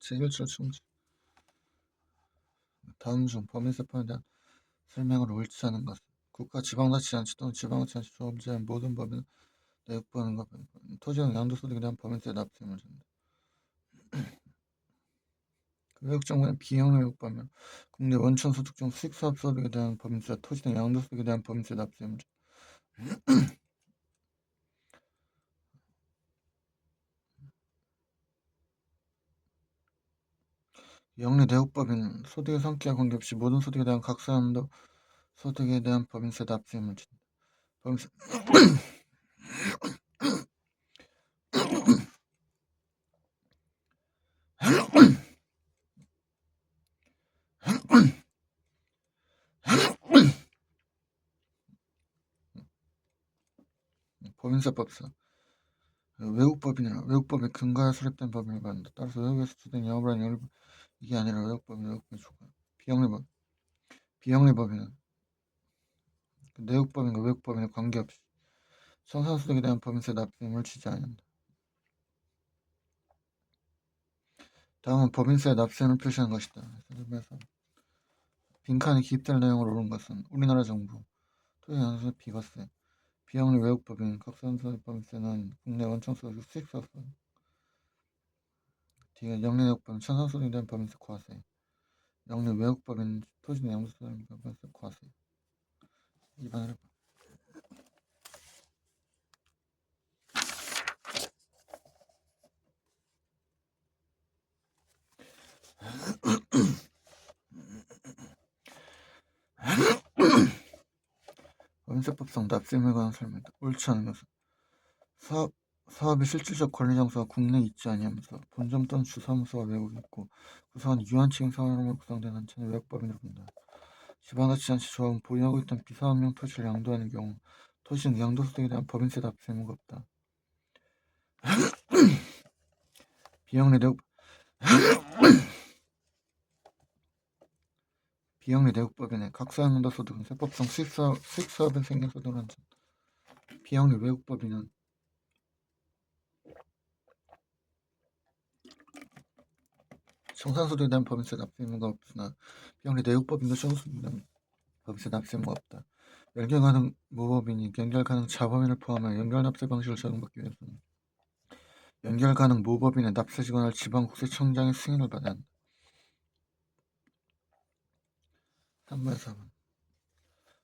제1조 충지. 다음 중 법인세법에 대한 설명을 옳지 않은 것은 국가 지방자치단체 또는 지방자치단체 조합제한 모든 법인 내역법인과 토지용 양도소득에 대한 법인세 납세임을 준다. 외국 정부는 비영리 외국법이며 국내 원천소득 중 수익사업소득에 대한 법인세, 토지 등 양도소득에 대한 법인세 납세임을 준다. 영리 내국법인은 소득의 성격에 관계없이 모든 소득에 대한 각 사람도 소득에 대한 법인세 납세임을 준다. 법인세 법인세법상 외국법인이라 외국법에 근거하여 수립된 법인을 말한다. 따라서 외국에서 주된 영업을 하는 영리법 이게 아니라 외국법인 외국법의 조건. 비영리법인은 내국법인과 외국법인에 관계없이 청산소득에 대한 법인세 납세임을 지지 않는다. 다음은 법인세 납세임을 표시한 것이다. 그래서 빈칸에 기입될 내용을 옳은 것은 우리나라 정부, 토지양도세 비과세, 비영리 외국법인, 각사소득 법인세는 국내 원천소득 수익사업소득, 뒤에 영리 내국법인, 천상소득에 대한 법인세 과세, 영리 외국법인, 토지 양도소득 법인세 과세. 2번을 해봐. 법인세법상 납세임에 관한 설명이다. 옳지 않은 것은 사업의 실질적 관리 장소가 국내에 있지 아니하면서 본점 또는 주사무소가 외국에 있고 그 사업은 유한책임 사업으로 구성된 단체는 외국법인으로 본다. 지방자치단체 조합은 보유하고 있던 비사업용 토지를 양도하는 경우 토지는 양도소득에 대한 법인세 납세 의무가 없다. 비영리 내국법인의 각사양도 소득은 세법상 수익사업에 생긴 소득을 한다. 비영리 외국법인은 청산소득에 대한 법인세 납세 의무가 없으나 비영리 내국법인도 청산소득에 대한 법인세 납세 의무가 없다. 연결 가능 모법인이 연결 가능 자법인을 포함하여 연결 납세 방식을 적용받기 위해서는 연결 가능 모법인의 납세 직원을 지방국세청장의 승인을 받아야 한다. 3번 4번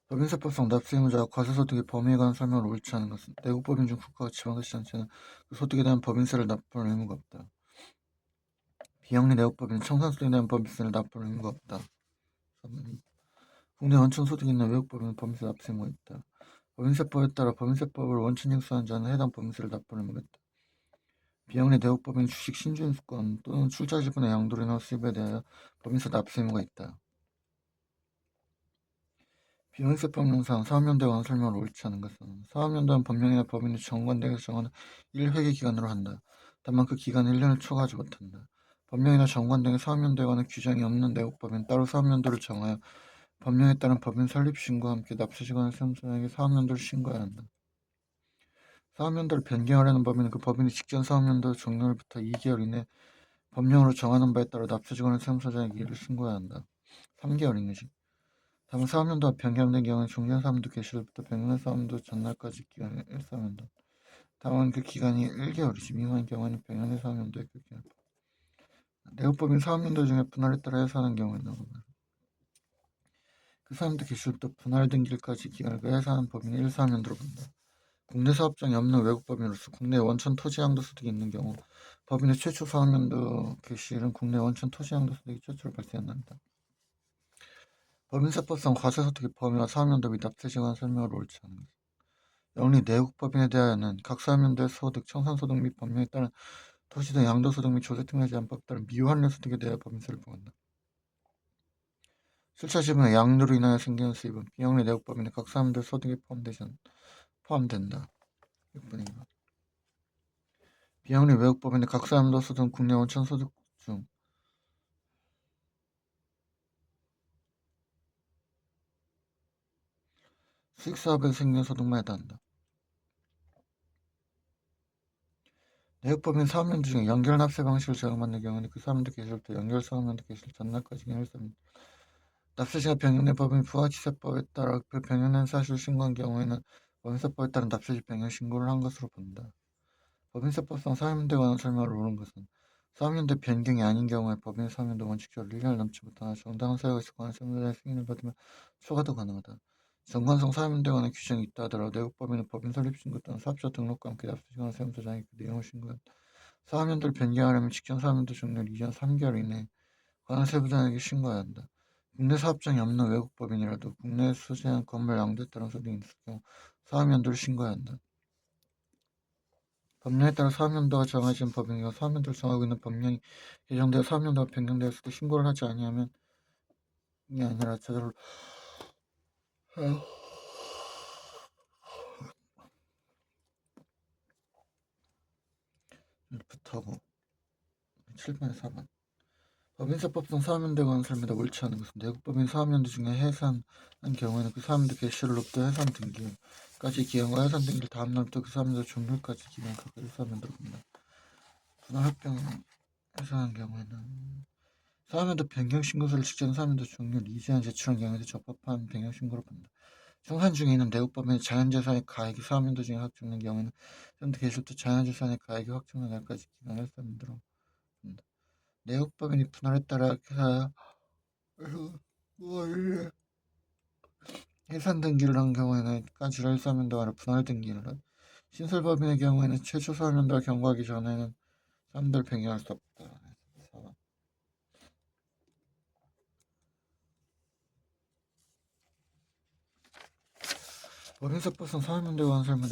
법인세법상 납세 의무자가 과세소득의 범위에 관한 설명을 옳지 않은 것은 내국법인 중 국가와 지방자치단체는 그 소득에 대한 법인세를 납부할 의무가 없다. 비영리 내국법인은 청산소득에 대한 법인세를 납부할 의무가 없다. 3번 국내 원천소득이 있는 외국법인은 법인세 납세 의무가 있다. 법인세법에 따라 법인세법을 원천 징수한 자는 해당 법인세를 납부할 의무가 있다. 비영리 내국법인 주식 신주인수권 또는 출자지분의 양도로 인한 수입에 대하여 법인세 납세 의무가 있다. 비영세법령상 사업연대에 관한 설명을 옳지 않은 것은 사업연대는 법령이나 법인이 정관대에서 정하는 1회기 기간으로 한다. 다만 그 기간은 1년을 초과하지 못한다. 법령이나 정관 등의 사업연대에 관한 규정이 없는 내국법인 따로 사업연도를 정하여 법령에 따른 법인 설립신고와 함께 납세직원을 세무서장에게 사업연도를 신고해야 한다. 사업연도를 변경하려는 법인은 그 법인이 직전 사업연도 종료일부터 2개월 이내 법령으로 정하는 바에 따라 납세직원을 세무서장에게 이를 신고해야 한다. 3개월 이내지. 다만 사업연도가 변경된 경우는 종전 사업연도 개시일부터 변경된 사업연도 전날까지 기간이 1사업연도. 다만 그 기간이 1개월이지 미만인 경우에는 변경된 사업연도의 그 기간. 내국법인 사업연도 중에 분할에 따라 해산하는 경우에는 그 사업연도 개시일부터 분할 등기일까지 기간을 해산하는 법인은 1사업연도로 본다. 국내 사업장이 없는 외국법인으로서 국내 원천 토지 양도소득이 있는 경우 법인의 최초 사업연도 개시일은 국내 원천 토지 양도소득이 최초로 발생한다. 법인세법상 과세소득의 범위와 사업연도 및 납세에 관한 설명을 옳지 않은 것입니다. 영리 내국법인에 대하여는 각 사업연도의 소득, 청산소득 및 법령에 따른 토지 등 양도소득 및 조세특례 제한법에 따른 미환류소득에 대하여 법인세를 부과한다. 출자지분의 양도로 인하여 생기는 수입은 비영리 내국법인의 각 사업연도의 소득에 포함된다. 6번입니다. 비영리 외국법인의 각 사업연도 소득은 국내 원천 소득 중 수익사업에서 생기는 소득만 해당한다. 내역법인 사업연도 중에 연결 납세 방식을 적용받는 경우는 그 사업연도 개시일부터 연결 사업연도 개시일 전날까지 기념했습니다. 납세시가 변경된 법인 부가치세법에 따라 그 변경된 사실을 신고한 경우에는 법인세법에 따른 납세시 변경 신고를 한 것으로 본다. 법인세법상 사업연도에 관한 설명을 모르는 것은 사업연도 변경이 아닌 경우에 법인 사업연도 원칙적으로 1년을 넘지 못하나 정당한 사유가 있을 관한 세무자의 승인을 받으면 초과도 가능하다. 정관성 사업연도에 관한 규정이 있다 하더라도 내국법인은 법인 설립신고 또는 사업자 등록과 함께 납세시간을 세무서장에게 그 내용을 신고한다. 사업연도를 변경하려면 직전 사업연도 종료를 이전 3개월 이내에 관할 세무자에게 신고해야 한다. 국내 사업장이 없는 외국법인이라도 국내에 소재한 건물 양도에 따른 소득이 있을 경우 사업연도를 신고해야 한다. 법령에 따라 사업연도가 정해진 법인과 사업연도를 정하고 있는 법령이 개정되어 사업연도가 변경되었을 때 신고를 하지 아니하면 이 아니라 저절로 부터고 7번에 4번 법인세법상 사업연도에 관한 설명에 옳지 않은 것은 내국법인 사업연도 중에 해산한 경우에는 그 사업연도 개시일로부터 해산 등기까지 기간과 해산 등기를 다음 날부터 그 사업연도 종료까지 기간 가까이 사업연도로 본다. 분할 합병 해산한 경우에는 사업연도 변경 신고서를 직전 사업연도 종료를 이전에 제출한 경우에도 적법한 변경 신고로 본다. 생산 중에 있는 내국법인의 자연재산의 가액이 사업연도 중에 확정된 경우에는 사업연도 개시일부터 자연재산의 가액이 확정된 날까지 기간을 사업연도로 본다. 내국법인이 분할에 따라 해산 등기를 한 경우에는 까지를 사업연도 아래 분할 등기를 한 신설법인의 경우에는 최초 사업연도를 경과하기 전에는 사업연도를 변경할 수 없다. 법인세법상 사업연도에 관한 설명에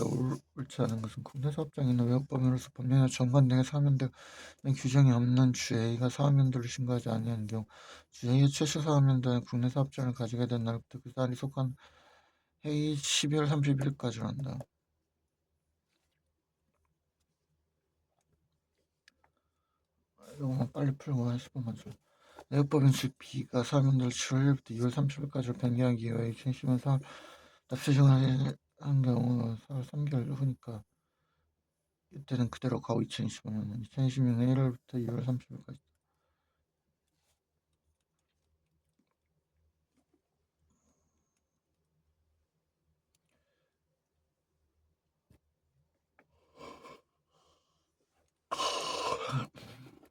옳지 않은 것은 국내 사업장이 있는 외국법인으로서 법령이나 정관 등의 사업연도 규정이 없는 주A가 사업연도를 신고하지 아니하는 경우 주A의 최초 사업연도는 국내 사업장을 가지게 된 날부터 그 달이 속한 해의 12월 31일까지로 한다. 이거만 빨리 풀고 10분만 줘. 내역법인 즉 B가 사업연도를 7월 1일부터 2월 30일까지로 변경하기 위해 2010년 사업 납세시간을 한 경우 4월 3개월 후니까 이때는 그대로 가고 2025년은 2026년 1월부터 2월 30일까지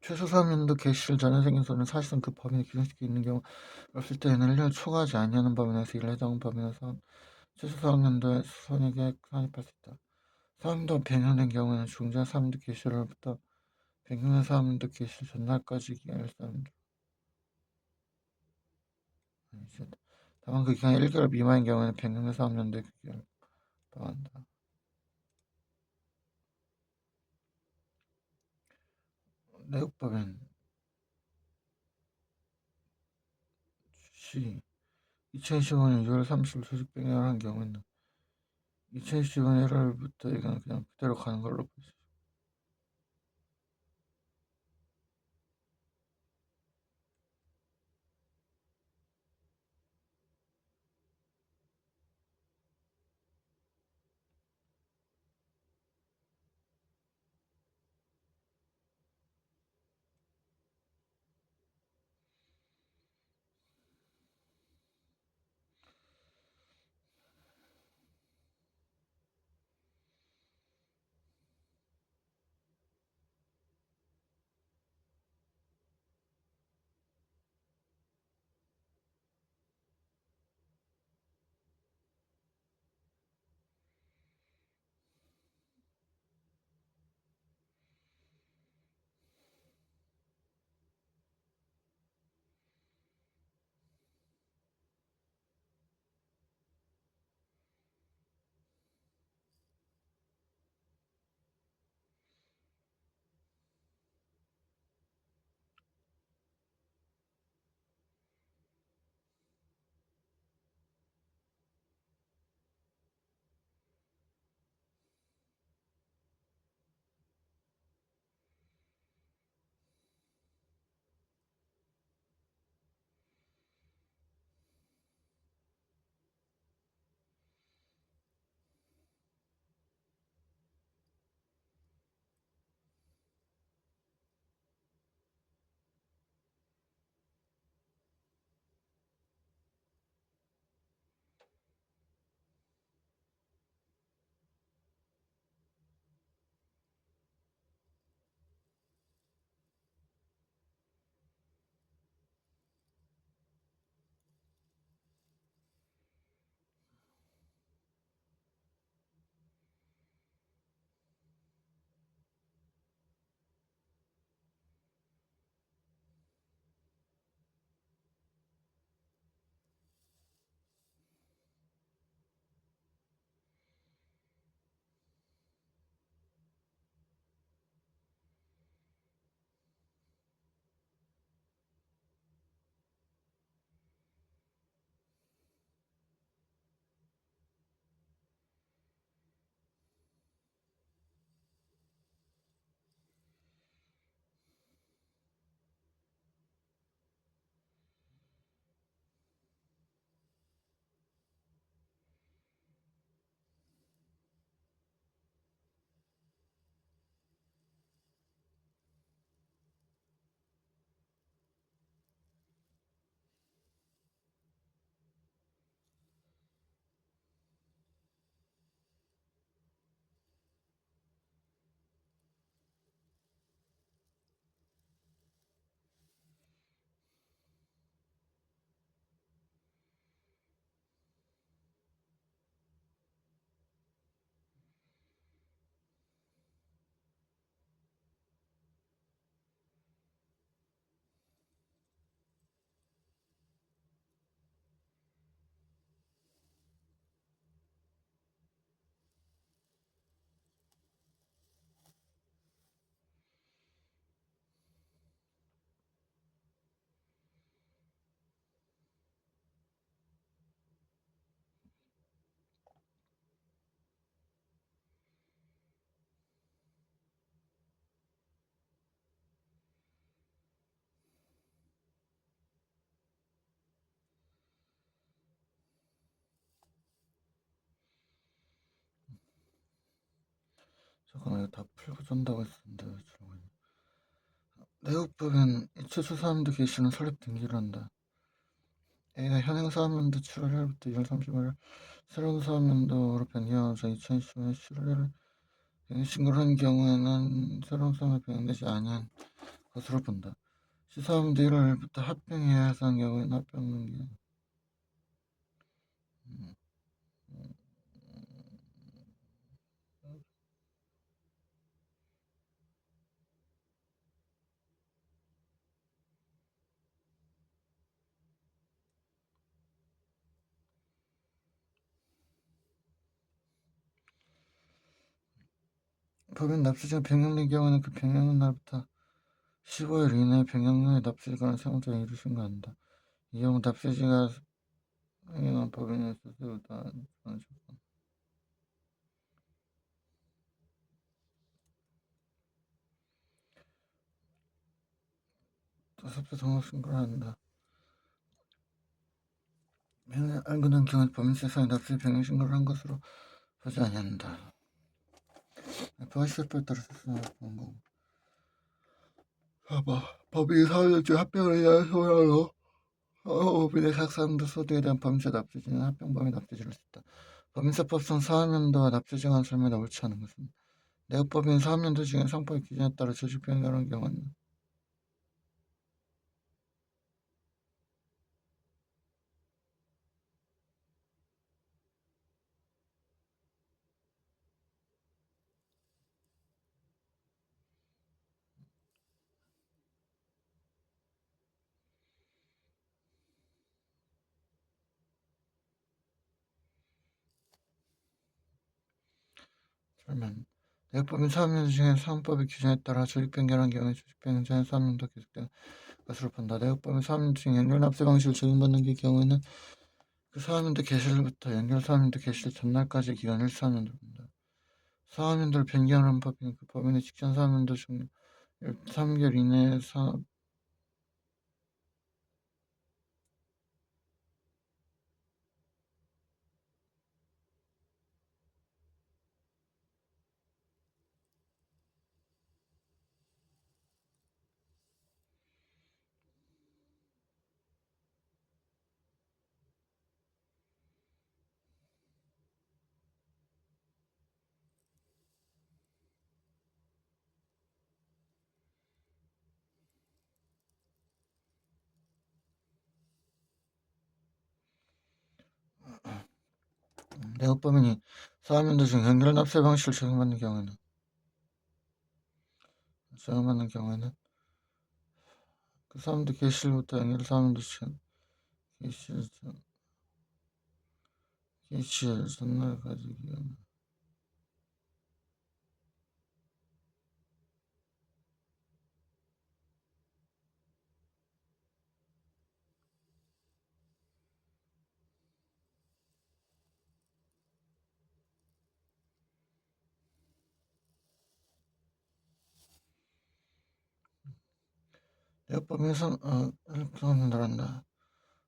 최소 사업연도 개시일 전에 생긴 손은 사실상 그 법인에 기존시켜 있는 경우 없을 때에는 1년을 초과하지 아니하는 법인에서 일을 해당 법인에서 최소 사업연도에 손익에 산입할 수 있다. 사업연도가 변경된 경우에는 중자 사업연도 개시일로부터 변경된 사업연도 개시일 전날까지 기간을 사업연도 다만 그 기간이 1개월 미만인 경우에는 변경된 사업연도의 그 기간을 더한다. 내국법인 시 2015년 6월 30일 소식 변경을 한 경우에는 2015년 1월부터 이건 그냥 그대로 가는 걸로 보시죠. 잠깐만, 이거 다 풀고 준다고 했었는데 왜 저러고 있냐. 내국법엔 이체 수사함도 개시는 설립 등기를 한다. A가 현행 사업연도 7월 1일부터 2월 30일 새로운 사업연도로 변경하면서 2010년 7월 1일 변경 신고를 한 경우에는 새로운 사업에 변경되지 아니한 것으로 본다. 시사업연도 1월부터 합병해야 해서 한 경우에는 합병 등기. 법인 납세자가 변경된 경우에는 그 변경된 날부터 15일 이내에 변경 후에 납세자가 세무자에 이를 신고한다. 이 경우 납세자가 행위한 법인에 있어서다 도서표 등록 신고를 한다. 알고 난 경우에 법인세상에 납세 변경 신고를 한 것으로 보지 아니한다. 부가시세법에 따라 세상을 보는 거고. 봐봐. 법인이 사업자 합병을 위한 소양으로 법인의 각 사람도 소득에 대한 법인세 납세자는 합병법인 납세자를 수 있다. 법인세법상 사업연도와 납세자 간 설명이 옳지 않은 것은 내국법인 사업연도 중에 상법의 기준에 따라 조직 변경하는 경우는 설명. 내국법인 사업연도 중에 상법의 기준에 따라 조직 변경하는 경우에 조직 변경 전에 사업연도 계속되는 것으로 본다. 내국법인 사업연도 중에 연결 납세 방식을 적용받는 경우에는 그 사업연도 개시일부터 연결 사업연도 개시일 전날까지 기간을 사업연도 본다. 사업연도를 변경하는 법인 그 법인의 직전 사업연도 중 3개월 이내에 사업 내국법인이 사업연도 중 연결 납세 방식을 적용받는 경우에는 그 사업연도 개시일부터 연결 사업연도 개시일 전날까지 기간 내국법인이 사업연도를 한다.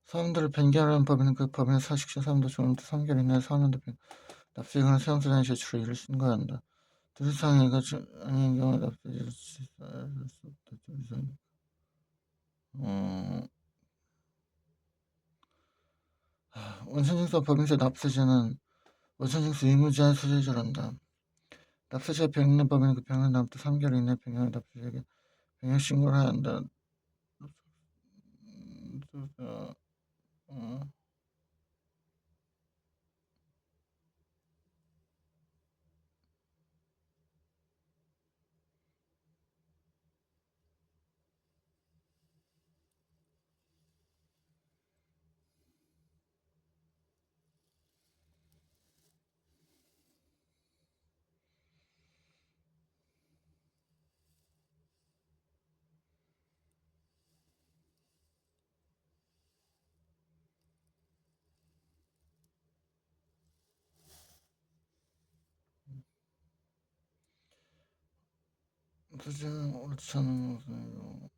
사업연도를 변경하는 법인은 그 법인의 사식시 사업연도 종료부터 3개월 이내에 사업연도 납세액을 세무서장에 제출해 이를 신고한다. 둘이상이 이가 아닌 경우에 납세자를 취소할 수 없다. 둘이상 원천징수 법인세 납세자는 원천징수 의무자의 소재자를 한다. 납세자 변경 법인은 그 변경 다음부터 3개월 이내에 변경한 납세자에게 변경 신고를 해야 한다. 소재는 옳지 않은 것으로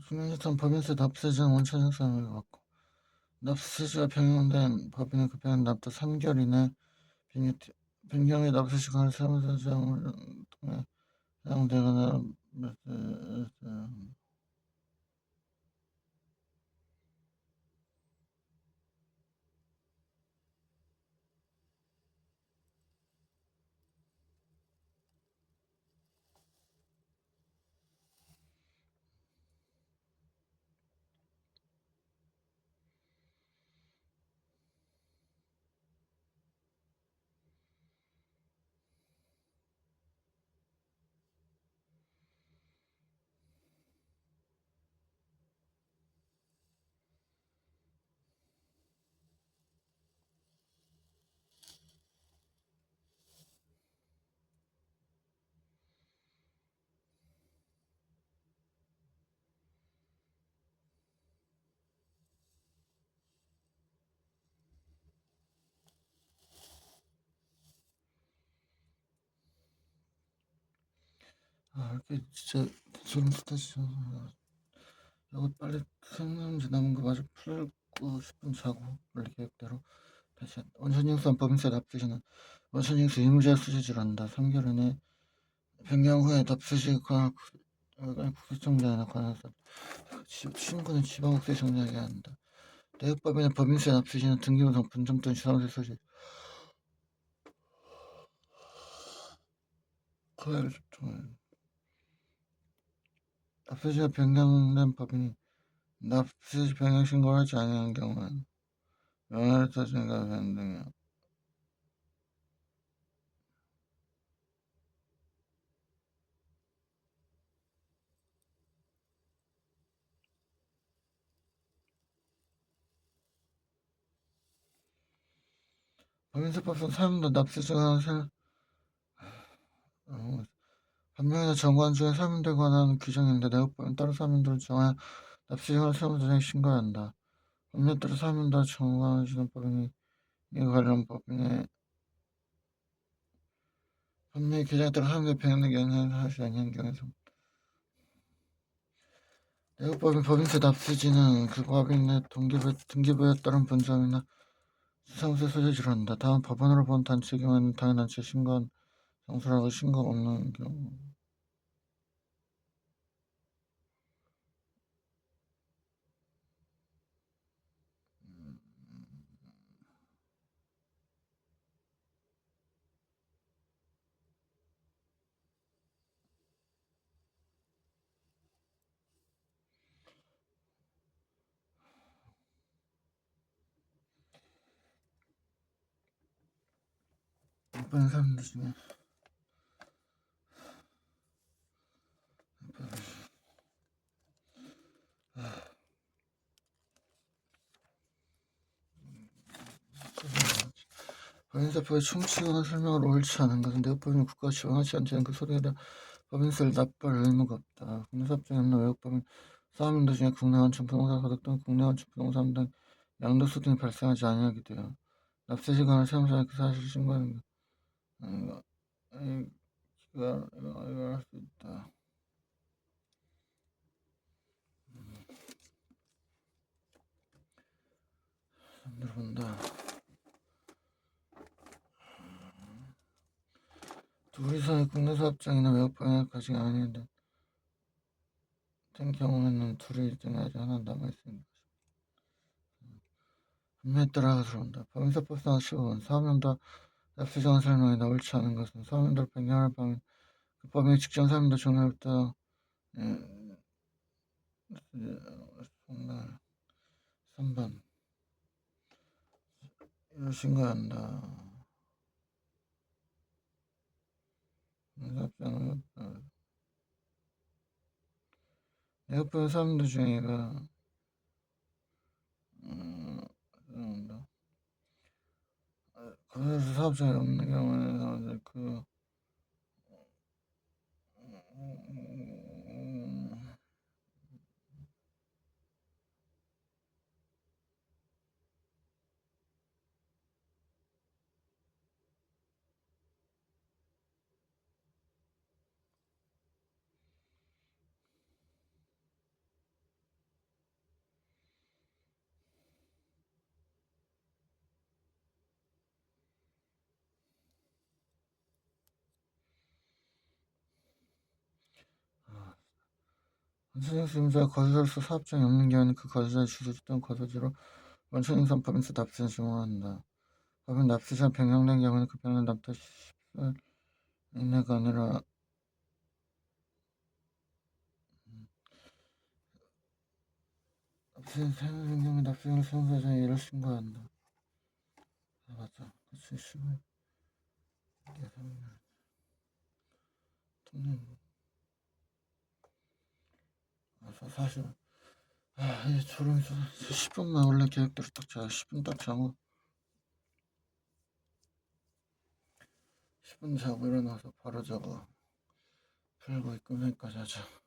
중요했던 법인세 납세자는 원천 형성을 받고 납세자가 변경된 법인의 급여는 납부 3개월 이내 변경의 납세 시간을 사무자장을 통해 사용되거나 이렇게 진짜 소름 돋았어. 이거 빨리 생명지 남은 거 마저 풀고 싶은 자고 원래 계획대로 다시 원천징수한 법인세 납세자는 원천징수 의무자 수재질 한다. 3개월 이내 변경 후에 납세시 관할 국세청장이나 관할사 친구는 지방국세 정리하게 한다. 내역법인의 법인세 납세시는 등기부상 분점 또는 지방세 소재 그걸 통해 납세시가 변경된 법인이 납세시 변경 신고를 하지 아니한 경우는 명예를 따지는가 변경이야. 법인세법상 사람도 납세자가 판명이나 정관 중에 사람들에 관한 규정인데 내역법은 따로 사람들을 정하여 납세자가 사무장에 신고해야 한다. 법률에 따라 사람들 정관을 주는 법인이 이에 관련 법인의 판매 규정에 따라 사람들이 변경되게 영향하지 아니한 경우에서 내역법인 법인세 납세지는 그 법인의 등기부에 따른 분점이나 사무소에 소재지를 한다. 다음 법원으로 본 단체의 경우에는 당해 단체에 신고한 장소라고 신고가 없는 경우 이번 사람들 중에 법인세법의 충치거나 설명을 옳지 않은 것은 내역법인 국가가 지원하지 않지 않은 그 소리에 대한 법인세를 납부할 의무가 없다. 국내사업장에 없는 외국법인 사업인도 중에 국내 원천 부동산 소득 등 국내 원천 부동산 등 양도소 등이 발생하지 아니하게 되어 납세 시간을 세무서에 그 사실을 신고하는 것. 이거 할 수 있다. 들어본다. 둘이서 국내 사업장이나 외국법인을 가지고 아닌데 같은 경우에는 둘이 중에 아직 하나 남아있습니다. 판매에 따라 들어온다. 법인세법상 15번 사업용도 납세자원 설명이 옳지 않은 것은 사업용도를 변경할 방안 그 법인의 직장 사업용도 종료부터 3번 이를 신고한다. 내역법인 사업용도 중에가 그래서 사업장이 없는 경우에는 원천행사임자 거주자로서 사업장이 없는 경우에는 그 거주자의 주소지 또는 거주지로 원천행사 법인세 납세를 제공한다. 법인 납세자 변경된 경우에는 그 변경 납부 10살 이내가 아니라 납세자 변경의 납세자를 세무사장에 이를 신고한다. 아 맞아. 그치 15일. 사실 이제 졸음이 10분만 원래 계획대로 딱 자. 10분 딱 자고 10분 자고 일어나서 바로 저거 풀고 입금해까지 하자.